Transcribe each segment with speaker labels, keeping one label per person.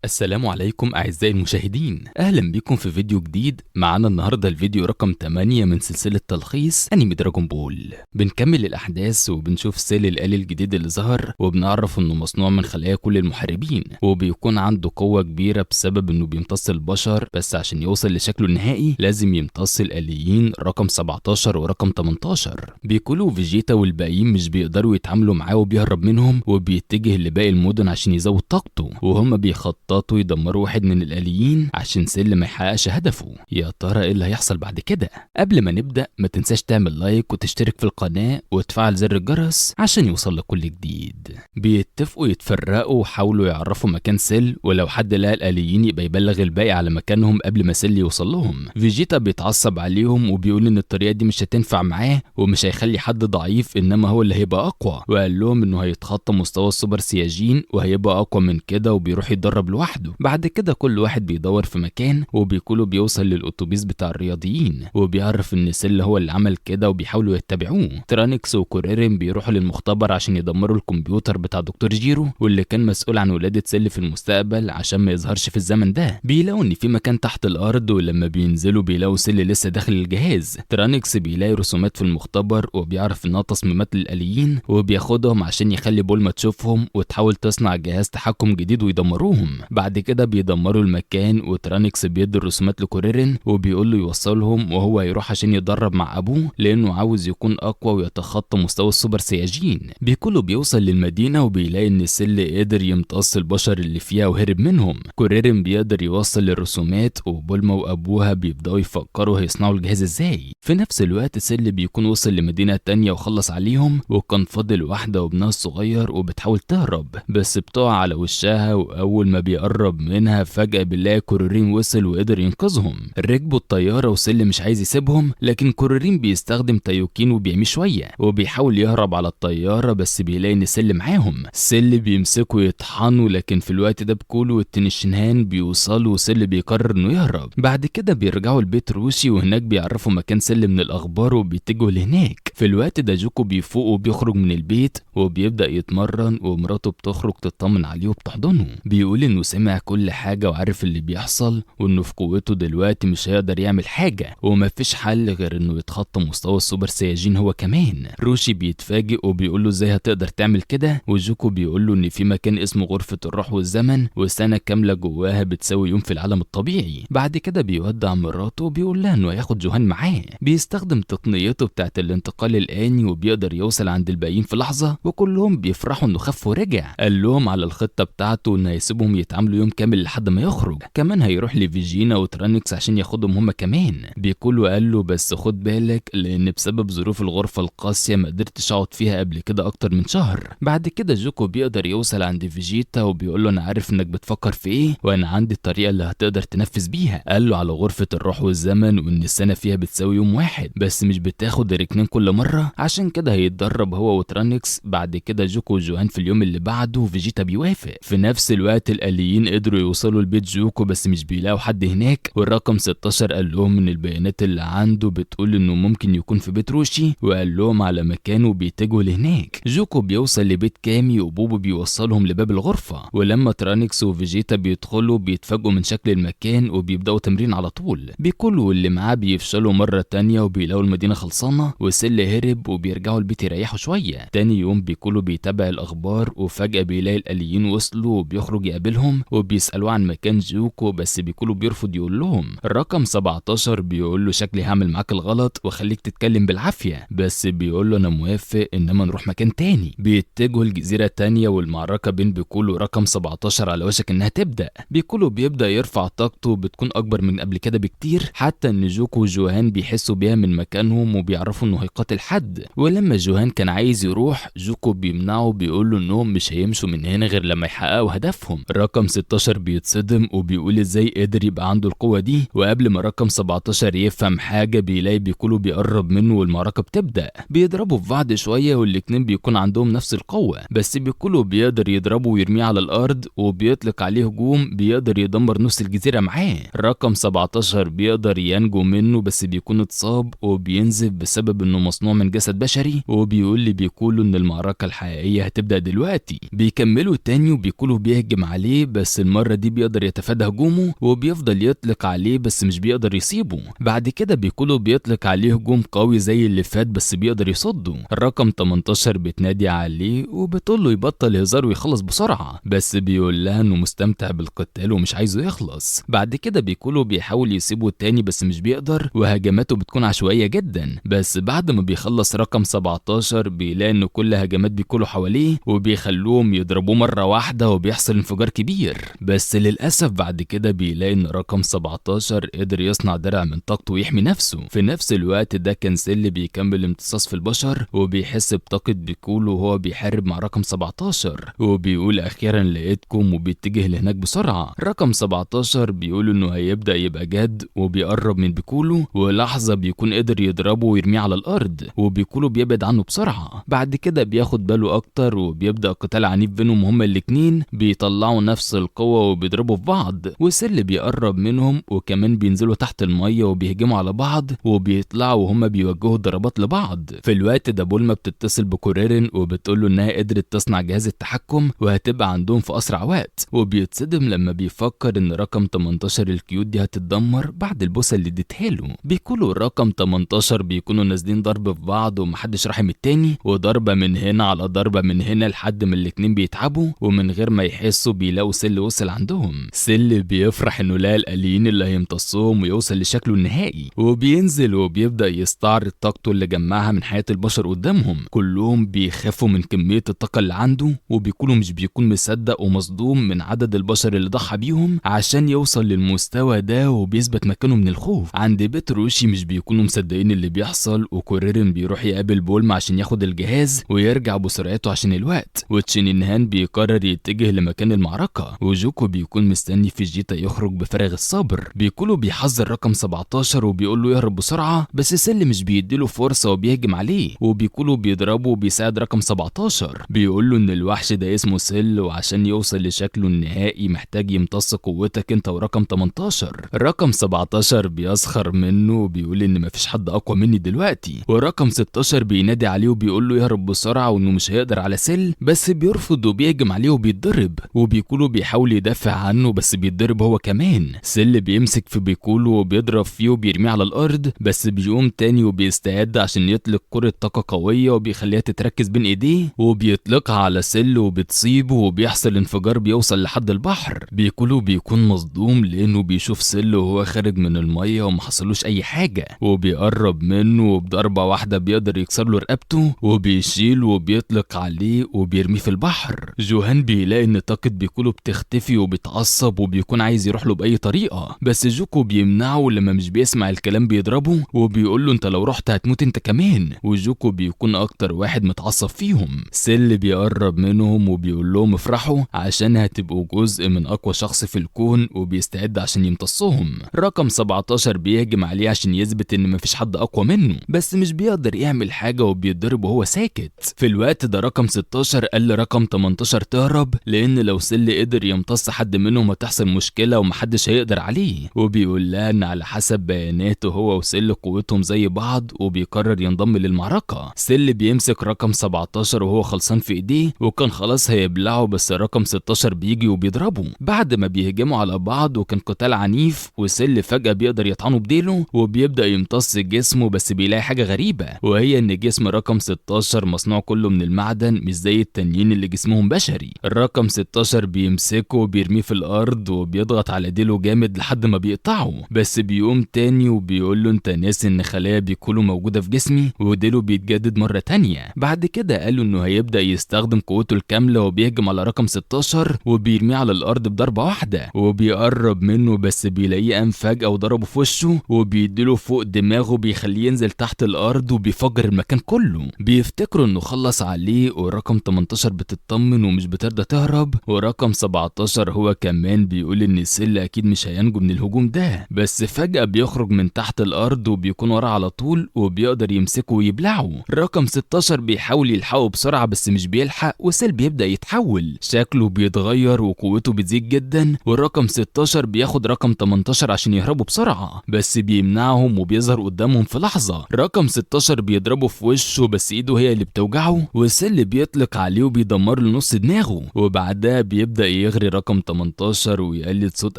Speaker 1: السلام عليكم أعزائي المشاهدين، أهلا بكم في فيديو جديد. معانا النهاردة الفيديو رقم 8 من سلسلة تلخيص أنمي دراجون بول. بنكمل الأحداث وبنشوف سيل الآلي الجديد اللي ظهر، وبنعرف إنه مصنوع من خلايا كل المحاربين، وبيكون عنده قوة كبيرة بسبب إنه بيمتص البشر، بس عشان يوصل لشكله النهائي لازم يمتص الآليين رقم 17 ورقم 18. بيقولوا فيجيتا والباقيين مش بيقدروا يتعاملوا معاه وبيهرب منهم، وبيتجه لباقي المدن عشان يزود طاقته، وهم بيخططوا يدمروا واحد من الآليين عشان سيل ما يحققش هدفه. يا ترى ايه اللي هيحصل بعد كده؟ قبل ما نبدأ ما تنساش تعمل لايك وتشترك في القناة وتفعل زر الجرس عشان يوصلك كل جديد. بيتفقوا يتفرقوا وحاولوا يعرفوا مكان سيل، ولو حد لقى الآليين يبقى يبلغ الباقي على مكانهم قبل ما سيل يوصل لهم. فيجيتا بيتعصب عليهم وبيقول ان الطريقة دي مش هتنفع معاه ومش هيخلي حد ضعيف، انما هو اللي هيبقى اقوى، وقال لهم انه هيتخطى مستوى السوبر سياجين وهيبقى اقوى من كده وبيروح يتدرب لوحده. بعد كده كل واحد بيدور في مكان، وبيقولوا بيوصل للأتوبيس بتاع الرياضيين، وبيعرف ان سيل هو اللي عمل كده وبيحاولوا يتبعوه. ترانيكس وكوريرين بيروحوا للمختبر عشان يدمروا الكمبيوتر بتاع دكتور جيرو واللي كان مسؤول عن ولادة سيل في المستقبل عشان ما يظهرش في الزمن ده. بيلاقوا ان في مكان تحت الارض، ولما بينزلوا بيلاقوا سيل لسه داخل الجهاز. ترانيكس بيلاقي رسومات في المختبر وبيعرف انها تصميمات للآليين، وبياخدهم عشان يخلي بولما تشوفهم وتحاول تصنع جهاز تحكم جديد ويدمروهم. بعد كده بيدمروا المكان، وترانيكس بيدي الرسومات لكوريرين وبيقول له يوصلهم، وهو يروح عشان يتدرب مع ابوه لانه عاوز يكون اقوى ويتخطى مستوى السوبر سياجين. بيقولوا بيوصل للمدينه وبيلاقي ان سيل قدر يمتص البشر اللي فيها وهرب منهم. كوريرين بيقدر يوصل للرسومات، وبولما وابوها بيبداوا يفكروا هيصنعوا الجهاز ازاي. في نفس الوقت سيل بيكون وصل لمدينه تانية وخلص عليهم، وكان فاضل واحده وابنها الصغير وبتحاول تهرب بس بتقع على وشها، واول ما بيقرب منها فجأة بنلاقي كوريرين وصل وقدر ينقذهم. ركبوا الطيارة وسيل مش عايز يسيبهم، لكن كوريرين بيستخدم تايوكين وبيعمي شوية وبيحاول يهرب على الطيارة، بس بيلاقي ان سيل معاهم. سيل بيمسكوا يطحنوا، لكن في الوقت ده بكولو والتنشنهان بيوصلوا وسيل بيقرر انه يهرب. بعد كده بيرجعوا لبيت روشي، وهناك بيعرفوا مكان سيل من الاخبار وبيتجهوا لهناك. في الوقت ده جوكو بيفوق وبيخرج من البيت وبيبدأ يتمرن، ومراته بتخرج تطمن عليه وبتحضنه. بيقول انه سمع كل حاجة وعارف اللي بيحصل، وانه في قوته دلوقتي مش هيقدر يعمل حاجة ومفيش حل غير انه يتخطى مستوى السوبر سياجين هو كمان. روشي بيتفاجئ وبيقول له ازاي هتقدر تعمل كده، وجوكو بيقول له ان في مكان اسمه غرفة الروح والزمن، وسنة كاملة جواها بتساوي يوم في العالم الطبيعي. بعد كده بيودع مراته وبيقول لها انه هياخد جوهان معاه. بيستخدم تقنيته بتاعت الانتقال الآني وبيقدر يوصل عند الباقيين في لحظة، وكلهم بيفرحوا انه خف ورجع. قال لهم على الخطة بتاعته انه هيسيبهم يتعاملوا يوم كامل لحد ما يخرج. كمان هيروح لفيجينا وترانيكس عشان ياخدهم هما كمان. بيقولوا قال له بس خد بالك، لان بسبب ظروف الغرفة القاسية ما قدرتش اقعد فيها قبل كده اكتر من شهر. بعد كده جوكو بيقدر يوصل عند فيجيتا وبيقول له انا عارف انك بتفكر في ايه، وانا عندي الطريقة اللي هتقدر تنفذ بيها. قال له على غرفة الروح والزمن، وان السنة فيها بتساوي يوم واحد بس مش بتاخد ركنين كل مرة، عشان كده هيتدرب هو وترانيكس. بعد كده جوكو وجوهان في اليوم اللي بعده، وفيجيتا بيوافق. في نفس الوقت الآليين قدروا يوصلوا لبيت جوكو بس مش بيلاقوا حد هناك، والرقم 16 قال لهم ان البيانات اللي عنده بتقول انه ممكن يكون في بيت روشي، وقال لهم على مكانه وبيتجهوا لهناك. جوكو بيوصل لبيت كامي وبوبو بيوصلهم لباب الغرفة، ولما ترانيكس وفيجيتا بيدخلوا بيتفاجئوا من شكل المكان وبيبداوا تمرين على طول. بيكولوا اللي معاه بيفشلوا مرة تانية وبيلاقوا المدينة خلصانة، وسيل هرب وبيرجعوا البيت يريحوا شوية. تاني يوم بيكولوا بيتابع الأخبار، وفجأة بيلاقي الآليين وصلوا وبيخرج يقابلهم وبيسألوه عن مكان جوكو، بس بيكولوا بيرفض يقول لهم. الرقم 17 بيقول له شكلي هعمل معاك الغلط وخليك تتكلم بالعافية، بس بيقول له انا موافق انما نروح مكان تاني. بيتجهوا لجزيرة تانية، والمعركة بين بيكولو ورقم 17 على وشك انها تبدأ. بيكولو بيبدأ يرفع طاقته بتكون اكبر من قبل كده بكتير، حتى ان جوكو وجوهان بيحسوا بيها من مكانهم وبيعرفوا انه هيقاتل حد. ولما جوهان كان عايز يروح، جوكو بيمنعه بيقول له انهم مش هيمشوا من هنا غير لما يحققوا هدفهم. رقم 16 بيتصدم وبيقول ازاي قدر يبقى عنده القوة دي، وقبل ما رقم 17 يفهم حاجة بيلاقي بيكولو بيقرب منه والمعركة بتبدأ. بيضربوا في بعض شوية والاتنين بيكون عندهم نفس القوة، بس بيكولو بيقدر يضربه ويرميه على الأرض وبيطلق عليه هجوم بيقدر يدمر نص الجزيرة معاه. رقم 17 بيقدر ينجو منه بس بيكون اتصاب وبينزف بسبب انه مصنوع مصنوع من جسد بشري، وبيقول لي بيقولوا ان المعركة الحقيقية هتبدأ دلوقتي. بيكملوا تاني وبيقولوا بيهجم عليه، بس المرة دي بيقدر يتفادى هجومه وبيفضل يطلق عليه بس مش بيقدر يصيبه. بعد كده بيقولوا بيطلق عليه هجوم قوي زي اللي فات بس بيقدر يصده. الرقم 18 بتنادي عليه وبتقول له يبطل هزار ويخلص بسرعة، بس بيقول لها انه مستمتع بالقتال ومش عايزه يخلص. بعد كده بيقولوا بيحاول يسيبه تاني بس مش بيقدر، وهجماته بتكون عشوائية جدا. بس بعد ما بيخلص رقم 17 بيلاقي ان كل هجمات بيكونوا حواليه وبيخلوهم يضربوه مرة واحدة وبيحصل انفجار كبير. بس للأسف بعد كده بيلاقي ان رقم 17 قدر يصنع درع من طاقته ويحمي نفسه. في نفس الوقت ده كان سيل بيكمل امتصاص في البشر وبيحس بطاقة بيكولو وهو بيحارب مع رقم 17، وبيقول اخيرا لقيتكم وبيتجه لهناك بسرعة. رقم 17 بيقول انه هيبدأ يبقى جد وبيقرب من بيكولو، ولحظة بيكون قدر يضربه ويرميه على الارض وبيكولو بيبعد عنه بسرعة. بعد كده بياخد باله اكتر وبيبدأ قتال عنيف بينهم هما الاتنين، بيطلعوا نفس القوة وبيضربوا في بعض، وسيل بيقرب منهم وكمان بينزلوا تحت المية وبيهجموا على بعض وبيطلعوا وهما بيوجهوا ضربات لبعض. في الوقت ده بولما بتتصل بكوريرين وبتقول له انها قدرت تصنع جهاز التحكم وهتبقى عندهم في اسرع وقت، وبيتصدم لما بيفكر ان رقم 18 الكيوت دي هتتدمر بعد البوسه اللي اديتها له. بيكونوا الرقم 18 بيكونوا نازلين ضرب في بعض ومحدش راحم التاني، وضربه من هنا على ضربه من هنا لحد ما الاتنين بيتعبوا، ومن غير ما يحسوا بيلاقوا سيل وصل عندهم. سيل بيفرح انه لقى الاليين اللي هيمتصهم ويوصل لشكله النهائي، وبينزل وبيبدا يستعرض طاقته اللي جمعها من حياه البشر قدامهم. كلهم بيخافوا من كميه الطاقه اللي عنده، وبيكونوا مش بيكون مصدق ومصدوم من عدد البشر اللي ضحى بيهم عشان يوصل للمستوى ده، وبيثبت مكانه من الخوف. عند بيت روشي مش بيكونوا مصدقين اللي بيحصل، وكوريرين بيروح يقابل بولما عشان ياخد الجهاز ويرجع بسرعته عشان الوقت، وتشينينهان بيقرر يتجه لمكان المعركه، وجوكو بيكون مستني فيجيتا يخرج بفارغ الصبر. بيكونوا بيحذر رقم 17 وبيقول له يهرب بسرعه، بس سيل مش بيديله فرصه وبيهجم عليه، وبيكونوا بيضربه وبيساعد رقم 17. بيقول له ان الوحش ده اسمه سيل، وعشان يوصل لشكله النهائي محتاج يمتص قوتك انت ورقم 18. رقم 17 بيسخر منه وبيقول ان مفيش حد اقوى مني دلوقتي، ورقم 16 بينادي عليه وبيقول له يهرب بسرعه وانه مش هيقدر على سيل، بس بيرفض وبيهجم عليه وبيتضرب، وبيكولو بيحاول يدافع عنه بس بيتضرب هو كمان. سيل بيمسك في بيكولو وبيضرب فيه وبيرميه على الارض، بس بيقوم تاني وبيستعد عشان يطلق كرة طاقة قوية وبيخليها تتركز بين ايديه وبيطلقها على سيل وبتصيبه وبيحصل انفجار بيوصل لحد البحر. بيكولو بيكون مصدوم لانه بيشوف سيل وهو خارج من المية ومحصلوش اي حاجة، وبيقرب منه وبضربة واحدة بيقدر يكسر له رقبته وبيشيله وبيطلق عليه وبيرميه في البحر. جوهان بيلاقي ان طاقة بيكولو بتختفي وبيتعصب وبيكون عايز يروح له باي طريقة، بس جوكو بيمنعه لما مش بيسمع الكلام بيضربه وبيقول له انت لو رحت هتموت انت كمان، وجوكو بيكون اكتر واحد متعصب فيهم. سيل بيقرب منهم وبيقول لهم افرحوا عشان هتبقوا جزء من اقوى شخص في الكون، وبيستعد عشان يمتصهم. رقم 17 بيهجم عليه عشان يثبت ان مفيش حد اقوى منه، بس مش بيقدر يعمل حاجة وبيتضرب وهو ساكت. في الوقت ده رقم 16 قال لرقم 18 تهرب، لان لو سيل قدر يمتص حد منهم هتحصل مشكلة ومحدش هيقدر عليه، وبيقول لها ان على حسب بياناته هو وسيل قوتهم زي بعض وبيقرر ينضم للمعركة. سيل بيمسك رقم 17 وهو خلصان في ايديه وكان خلاص هيبلعه، بس رقم 16 بيجي وبيضربه بعد ما بيهجموا على بعض، وكان قتال عنيف، وسيل فجأة بيقدر يطعنه بديله وبيبدأ يمتص جسمه، بس بيلاقي حاجة غريبة وهي ان جسم رقم 16 مصنوع كله من المعدن مش زي التانيين اللي جسمهم بشري. الرقم 16 بيمسكه وبيرميه في الارض وبيضغط على ديله جامد لحد ما بيقطعه، بس بيقوم تاني وبيقول له انت ناسي ان خلايا بيكولو موجودة في جسمي، وديله بيتجدد مرة تانية. بعد كده قالوا انه هيبدأ يستخدم قوته الكاملة وبيهجم على رقم 16 وبيرميه على الارض بضربة واحدة، وبيقرب منه بس بيلاقيه قام فجأة وضربه في وشه وبيديله فوق دماغه بيخليه ينزل تحت الارض وبيفجر المكان كله. بيفتكروا انه خلص عليه، ورقم 18 بتطمن ومش بترضى تهرب، ورقم 17 هو كمان بيقول ان سيل اكيد مش هينجو من الهجوم ده، بس فجأة بيخرج من تحت الارض وبيكون ورا على طول وبيقدر يمسكه ويبلعه. رقم 16 بيحاول يلحقه بسرعة بس مش بيلحق، وسيل بيبدأ يتحول، شكله بيتغير وقوته بتزيد جدا، والرقم 16 بياخد رقم 18 عشان يهربوا بسرعة بس بيمنعهم وبيظهر قدامهم في لحظة. رقم 16 بيضربه في وشه بس ايده هي اللي بتوجعه، وسيل بيطلق عليه وبيدمر له نص دماغه، وبعدها بيبدأ يغري رقم 18 ويقلد صوت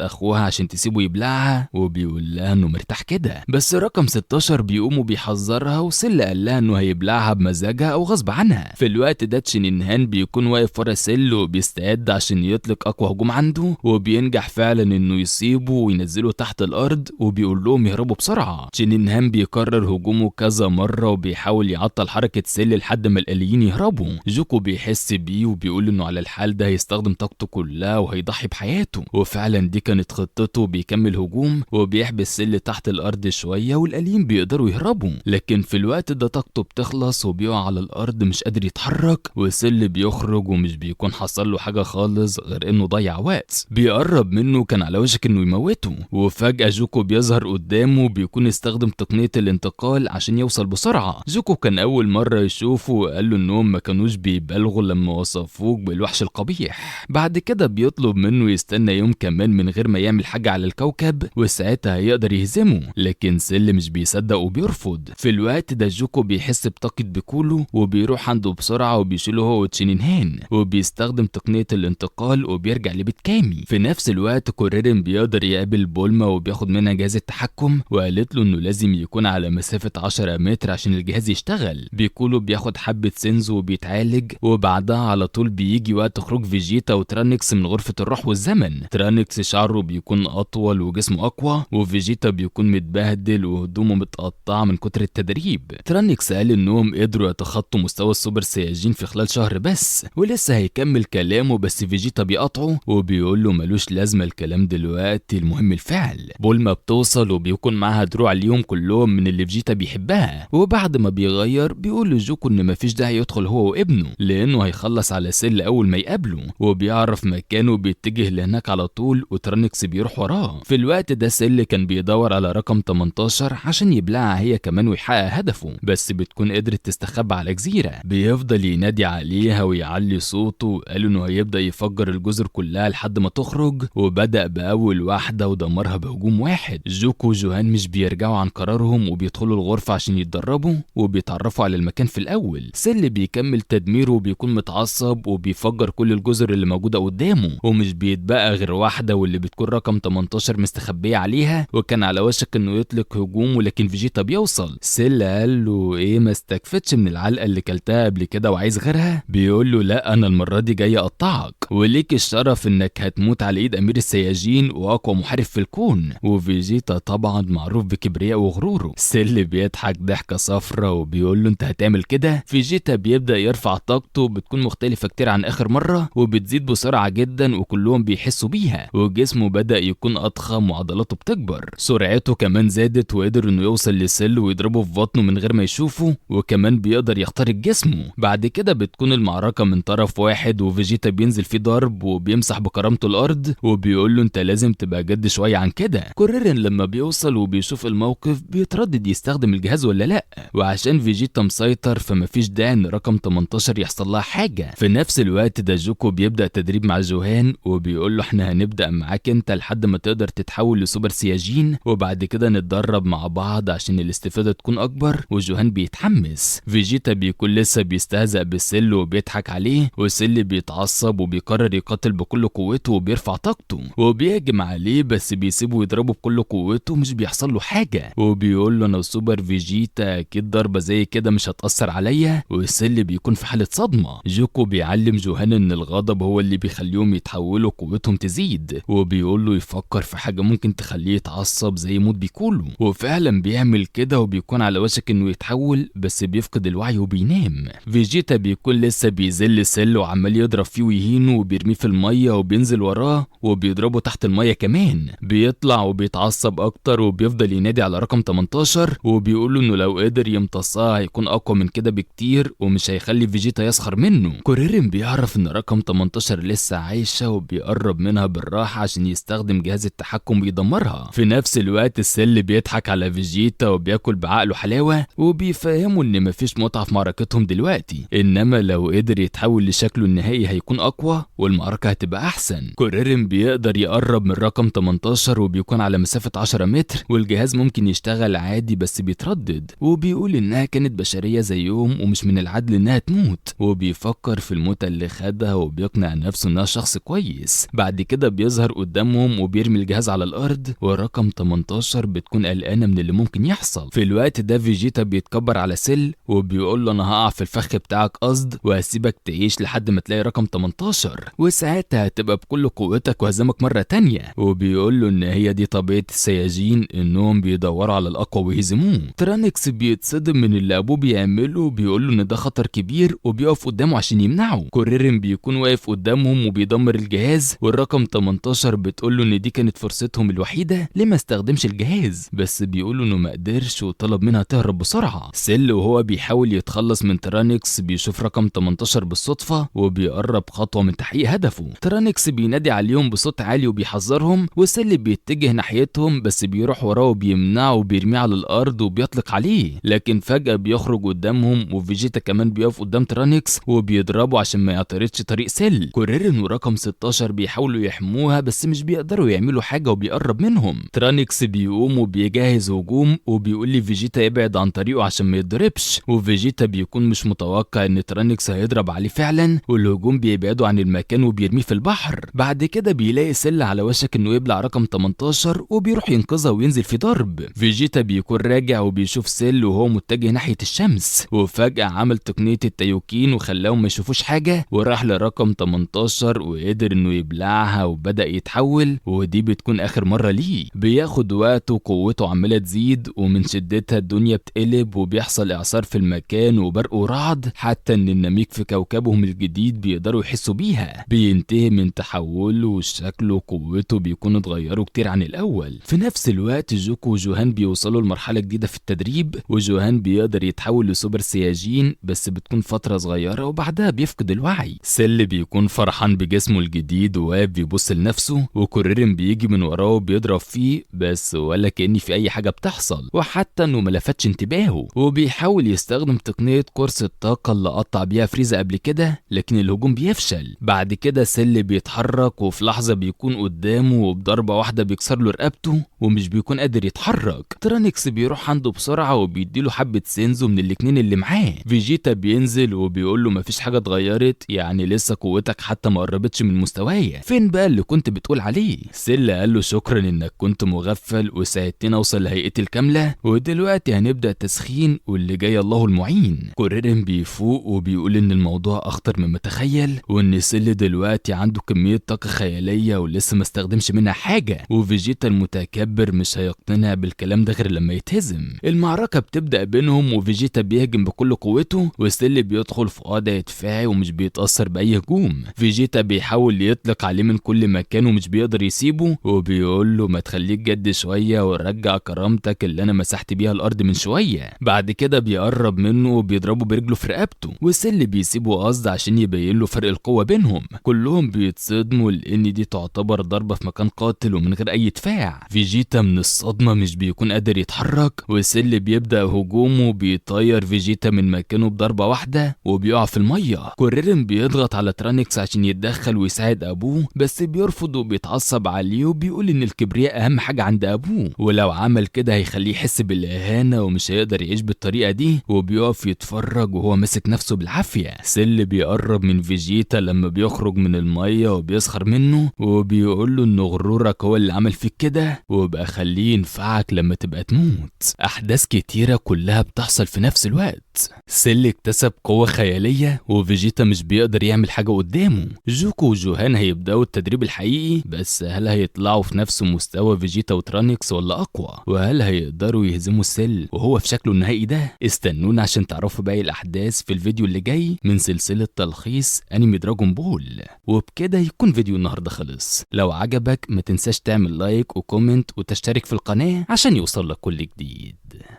Speaker 1: اخوها عشان تسيبه يبلعها، وبيقول لها انه مرتاح كده. بس رقم 16 بيقوم وبيحذرها، وسيل قال لها انه هيبلعها بمزاجها او غصب عنها. في الوقت ده تشينينهان بيكون واقف ورا سيل وبيستعد عشان يطلق اقوى هجوم عنده، وبينجح فعلا انه يصيبه وينزله تحت الارض، وبيقول لهم يهربوا بسرعه. تشينينهان بيكرر هجومه كذا مره وبيحاول يعطل حركه سيل لحد ما الاليين يهربوا. جوكو بيحس بيه وبيقول انه على الحال ده هيستخدم طاقته كلها وهيضحي بحياته، وفعلا دي كانت خطته. بيكمل هجوم وبيحبس سيل تحت الارض شويه والاليين بيقدروا يهربوا، لكن في الوقت ده طاقته بتخلص وبيقع على الارض مش قادر يتحرك، وسيل بيخرج ومش بيكون حصل له حاجه خالص غير انه ضيع وقت. بيقرب منه كان على وشك انه يموته، وفجاه جوكو بيظهر قدامه بيكون استخدم تقنيه الانتقال عشان يوصل بسرعه. جوكو كان اول مره يشوفه وقال له انهم ما كانوش بيبالغوا لما وصفوك بالوحش القبيح. بعد كده بيطلب منه يستنى يوم كمان من غير ما يعمل حاجه على الكوكب، وساعتها هيقدر يهزمه، لكن سيل مش بيصدق وبيرفض. في الوقت ده جوكو بيحس بطاقه بيكولو وبيروح عنده بسرعه وبيشيله هو وتشينينهان، وبيستخدم تقنيه الانتقال وبيرجع لبيت كامي. في نفس الوقت كوريرين بيقدر يقابل بولما وبياخد منها جهاز التحكم، وقالت له انه لازم يكون على مسافه 10 متر عشان الجهاز يشتغل. بيكولو بياخد حبه سينزو وبيتعالج، وبعدها على طول بيجي وقت خروج فيجيتا وترانكس من غرفه الروح والزمن. ترانكس شعره بيكون اطول وجسمه اقوى، وفيجيتا بيكون متبهدل وهدومه متقطعه من كتر التدريب. ترانكس قال انهم قدروا يتخطوا مستوى السوبر سياجين في خلال شهر بس، ولسه هيكمل كلامه بس فيجيتا بيقاطعه وبيقول له ملوش لازمه الكلام دلوقتي، المهم الفعل. بولما بتوصل وبيكون معاها دروع اليوم كلهم من اللي فيجيتا بيحبها، وبعد ما بيغير بيقول لجوكو ان مفيش داعي يدخل هو وابنه لانه هيخلص على سيل اول ما يقابله، وبيعرف مكانه بيتجه لهناك على طول، وترانكس بيروح وراه. في الوقت ده سيل كان بيدور على رقم 18 عشان يبلعها هي كمان ويحقق هدفه، بس بتكون قدرت تستخبى على جزيره. بيفضل ينادي عليها ويعلي صوته، قالوا انه هيبدا يفجر الجزر كلها لحد ما تخرج، وبدا باول واحده ودمرها بهجوم واحد. جوكو وجوهان مش بيرجعوا عن قرارهم وبيدخلوا الغرفه عشان يتدربوا وبيتعرفوا على المكان في الاول. سيل بيكمل تدميره وبيكون متعصب وبيفجر كل الجزر اللي موجوده قدامه، ومش بيتبقى غير واحده واللي بتكون رقم 18 مستخبيه عليها، وكان على وشك انه يطلق هجومه لكن فيجيتا بيوصل. سيل قال له ايه ما استكفتش من العلقه اللي كلتها قبل كده وعايز غيرها؟ بيقول له لا انا المره دي جاي اقطعك، وليك الشرف انك هتموت على ايد امير السياجين واقوى محارب في الكون. وفيجيتا طبعا معروف بكبرياء وغروره. سيل بيضحك ضحكه صفرة وبيقول له انت هتعمل كده؟ فيجيتا بيبدا يرفع طاقته بتكون مختلفه كتير عن اخر مره وبتزيد بسرعه جدا وكلهم بيحسوا بيها، وجسمه بدا يكون اضخم وعضلاته بتكبر. سرعته كمان زادت وقدر انه يوصل لسيل ويضربه في بطنه من غير ما يشوفه، وكمان بيقدر يخترق جسمه. بعد كده بتكون المعركه من طرف واحد وفيجيتا بينزل فيه ضرب وبيمسح بكرامته الارض وبيقول له انت لازم تبقى جد شويه عن كده. كوريرين لما بيوصل وبيشوف الموقف بيتردد يستخدم الجهاز ولا لا، وعشان فيجيتا مسيطر فمفيش داعي ان رقم 18 يحصل لها حاجه. في نفس الوقت ده جوكو بيبدا تدريب مع جوهان وبيقول له احنا هنبدا معاك انت لحد ما تقدر تتحول لسوبر سياجين، وبعد كده نتدرب مع بعض عشان الاستفاده تكون اكبر. وجوهان بيتحمس. فيجيتا بيكون لسه بيستهزأ بسيل وبيضحك عليه، وسيل بيتعصب وبيقرر يقاتل بكل قوته وبيرفع طاقته وبيهجم عليه، بس بيسيبه يضربه بكل قوته مش بيحصل له حاجه، وبيقول له انا سوبر فيجيتا اكيد ضربه زي كده مش هتأثر عليا، وسيل بيكون في حاله صدمه. جوكو بيعلم جوهان ان الغضب هو اللي بيخليهم يتحولوا قوتهم تزيد، وبيقول له يفكر في حاجه ممكن تخليه يتعصب زي موت بيكولو، وفعلا بيعمل كده وبيكون على وشك انه يتحول بس بيفقد الوعي وبينام. فيجيتا بيكون لسه بيذل سيل وعمال يضرب فيه ويهينه وبيرميه في الميه وبينزل وراه وبيضربه تحت الميه كمان. بيطلع وبيتعصب اكتر وبيفضل ينادي على رقم 18 وبيقول له انه لو قدر يمتصها هيكون اقوى من كده بكتير ومش هيخلي فيجيتا يسخر منه. كوريرين بيعرف ان رقم 18 لسه عايشه وبيقرب منها بالراحه عشان يستخدم جهاز التحكم ويدمرها. في نفس الوقت السيل بيضحك على فيجيتا وبياكل بعقله حلاوه وبيفهمه ان مفيش متعه في معركتهم دلوقتي، انما لو قدر يتحول لشكله النهائي هيكون اقوى والمعركه هتبقى احسن. كوريرين بيقدر يقرب من رقم 18 وبيكون على مسافه 10 متر والجهاز ممكن يشتغل عادي بس بيتردد، وبيقول انها كانت بشرية زيهم ومش من العدل انها تموت، وبيفكر في الموتة اللي خدها وبيقنع نفسه انها شخص كويس. بعد كده بيظهر قدامهم وبيرمي الجهاز على الارض، ورقم 18 بتكون قلقانة من اللي ممكن يحصل. في الوقت ده فيجيتا بيتكبر على سيل وبيقول له انا هقع في الفخ بتاعك قصد، وهسيبك تعيش لحد ما تلاقي رقم 18، وساعتها هتبقى بكل قوتك وهزمك مرة تانية. وبيقول له ان هي دي طبيعة السياجين، انهم بيدوروا على الاقوى ويهزموه. ترانكس بيتصدم من اللي ابوه بيعمله وبيقول له ان ده خطر كبير وبيقف قدامه عشان يمنعه. كوريرين بيكون واقف قدامهم وبيدمر الجهاز، والرقم 18 بتقول له ان دي كانت فرصتهم الوحيدة ليه ما استخدمش الجهاز، بس بيقول له انه ما قدرش وطلب منها تهرب بسرعة. سيل وهو بيحاول يتخلص من ترانكس بيشوف رقم 18 بالصدفة وبيقرب خطوة من تحقيق هدفه. ترانكس بينادي عليهم بصوت عالي وبيحذرهم، وسيل بيتجه ناحيتهم بس بيروح وراه وبيمنعه وبيرميه على الارض وبيطلق عليه. لكن فجأة بيخرج قدامهم وفيجيتا كمان بيقف قدام ترانكس وبيضربه عشان ما يعترضش طريق سيل. كوريرين ورقم 16 بيحاولوا يحموها بس مش بيقدروا يعملوا حاجة وبيقرب منهم. ترانكس بيقوم وبيجهز هجوم وبيقول لي فيجيتا يبعد عن طريقه عشان ما يتضربش، وفيجيتا بيكون مش متوقع ان ترانكس هيضرب عليه فعلا، والهجوم بيبعدوا عن المكان وبيرميه في البحر. بعد كده بيلاقي سيل على وشك انه يبلع رقم 18 وبيروح ينقذها وينزل في ضرب. فيجيتا بيكون راجع وبيشوف سيل وهو متجه ناحية الشمس، وفجأة عمل تقنية التايوكين وخلاهم ما يشوفوش حاجة، وراح لرقم 18 وقدر انه يبلعها وبدأ يتحول، ودي بتكون اخر مرة ليه. بياخد وقته وقوته عمالة تزيد، ومن شدتها الدنيا بتقلب وبيحصل اعصار في المكان وبرق ورعد، حتى ان النميك في كوكبهم الجديد بيقدروا يحسوا بيها. بينتهي من تحوله وشكله وقوته بيكونوا اتغيروا كتير عن الاول. في نفس الوقت جوكو وجوهان بيوصلوا لمرحلة جديدة في التدريب، وجوهان بيقدر يتحول لسوبر سياجين بس بتكون فترة صغيرة وبعدها بيفقد الوعي. سيل بيكون فرحان بجسمه الجديد وواقف بيبص لنفسه، وكوريرين بيجي من وراه وبيضرب فيه بس ولا كأن في اي حاجة بتحصل، وحتى انه ما لفتش انتباهه، وبيحاول يستخدم تقنية قرص الطاقة اللي قطع بيها فريزا قبل كده، لكن الهجوم بيفشل. بعد كده سيل بيتحرك وفي لحظة بيكون قدامه وبضربة واحدة بيكسر له رقبته ومش بيكون قادر يتحرك. ترانكس بيروح عنده بسرعة وبيديله حبة سينزو من الاتنين اللي معاه. فيجيتا بينزل وبيقول له مفيش حاجة اتغيرت، يعني لسه قوتك حتى ما قربتش من مستوايا، فين بقى اللي كنت بتقول عليه؟ سيل قال له شكرا انك كنت مغفل وساعدتني اوصل لهيئتي الكاملة، ودلوقتي هنبدأ تسخين واللي جاي الله المعين. كوريرين بيفوق وبيقول ان الموضوع اخطر مما تخيل، وان سيل دلوقتي عنده كمية طاقة خيالية ولسه ما استخدمش منها حاجة، وفيجيتا المتكبر مش هيقتنع بالكلام ده غير لما يتهزم. المعركة بتبدأ بينهم وفيجيتا بيهجم بكل قوته، وسيل بيدخل في وضع دفاعي ومش بيتأثر بأي هجوم. فيجيتا بيحاول يطلق عليه من كل مكان ومش بيقدر يسيبه، وبيقول له ما تخليك جد شوية ورجع كرامتك اللي انا مسحت بيها الارض من شوية. بعد كده بيقرب منه وبيضربه برجله في رقبته، وسيل بيسيبه قصد عشان يبين له فرق القوة بينهم. كلهم بيتصدموا لان دي تعتبر ضربة في مكان قاتل ومن غير اي دفاع. فيجيتا من الصدمة مش بيكون قادر يتحرك، وسيل بيبدأ هجومه بيطير فيجيتا من مكانه بضربة واحدة وبيقع في المية. كوريرين بيضغط على ترانكس عشان يتدخل ويساعد ابوه، بس بيرفض وبيتعصب عليه وبيقول ان الكبرياء اهم حاجة عند ابوه، ولو عمل كده هيخليه يحس بالاهانة ومش هيقدر يعيش بالطريقة دي، وبيقف يتفرج وهو ماسك نفسه بالعافية. سيل بيقرب من فيجيتا لما بيخرج من المية وبيسخر منه وبيقول له ان غرورك هو اللي عمل فيك كده، وبقى خليه ينفعك لما تبقى تموت. احداث كتيرة كلها بتحصل في نفس الوقت. سيل اكتسب قوة خيالية وفيجيتا مش بيقدر يعمل حاجة قدامه. جوكو وجوهان هيبدأوا التدريب الحقيقي، بس هل هيطلعوا في نفس مستوى فيجيتا وترانكس ولا اقوى؟ وهل هيقدروا يهزموا سيل وهو في شكله النهائي ده؟ استنونا عشان تعرفوا باقي الاحداث في الفيديو اللي جاي من سلسلة تلخيص انمي دراجون بول. وبكده يكون فيديو النهارده خلص. لو عجبك ما تنساش تعمل لايك وكومنت وتشترك في القناة عشان يوصلك كل جديد.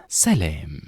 Speaker 1: سلام.